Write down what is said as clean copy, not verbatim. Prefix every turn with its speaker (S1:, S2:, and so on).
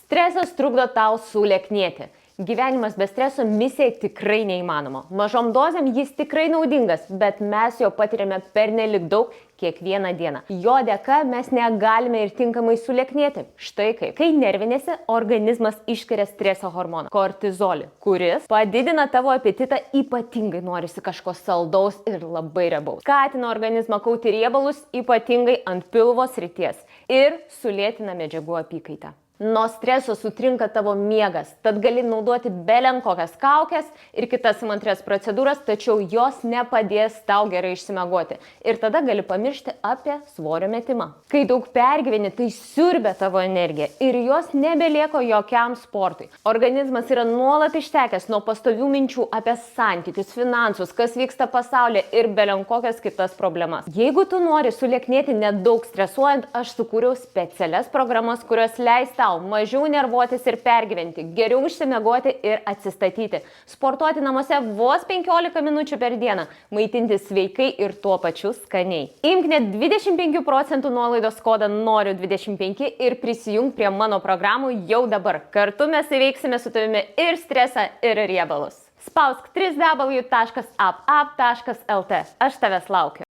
S1: Stresas trukdo tau sulieknėti. Gyvenimas be streso misija tikrai neįmanoma. Mažom dozėm jis tikrai naudingas, bet mes jo patiriame pernelik daug kiekvieną dieną. Jo dėka mes negalime ir tinkamai sulieknėti. Štai kaip. Kai nervinėsi, organizmas išskiria streso hormoną – kortizolį, kuris padidina tavo apetitą, ypatingai norisi kažko saldaus ir labai riebaus. Skatina organizmą kauti riebalus, ypatingai ant pilvo srities ir sulėtina medžiagų apykaitą. Nuo streso sutrinka tavo miegas, tad gali naudoti belenkokias kaukes ir kitas įmantrias procedūras, tačiau jos nepadės tau gerai išsimiegoti. Ir tada gali pamiršti apie svorio metimą. Kai daug pergyveni, tai siurbia tavo energiją ir jos nebelieka jokiam sportui. Organizmas yra nuolat ištekęs nuo pastovių minčių apie santykius, finansus, kas vyksta pasaulyje ir belenkokias kitas problemas. Jeigu tu nori sulieknėti nedaug stresuojant, aš sukūriau specialias programas, kurios leis tau mažiau nervuotis ir pergyventi, geriau išsimiegoti ir atsistatyti, sportuoti namuose vos 15 minučių per dieną, maitintis sveikai ir tuo pačiu skaniai. Imk net 25% nuolaidos kodą NORIU25 ir prisijunk prie mano programų jau dabar. Kartu mes įveiksime su tavimi ir stresą, ir riebalus. Spausk www.apup.lt. Aš tavęs laukiu.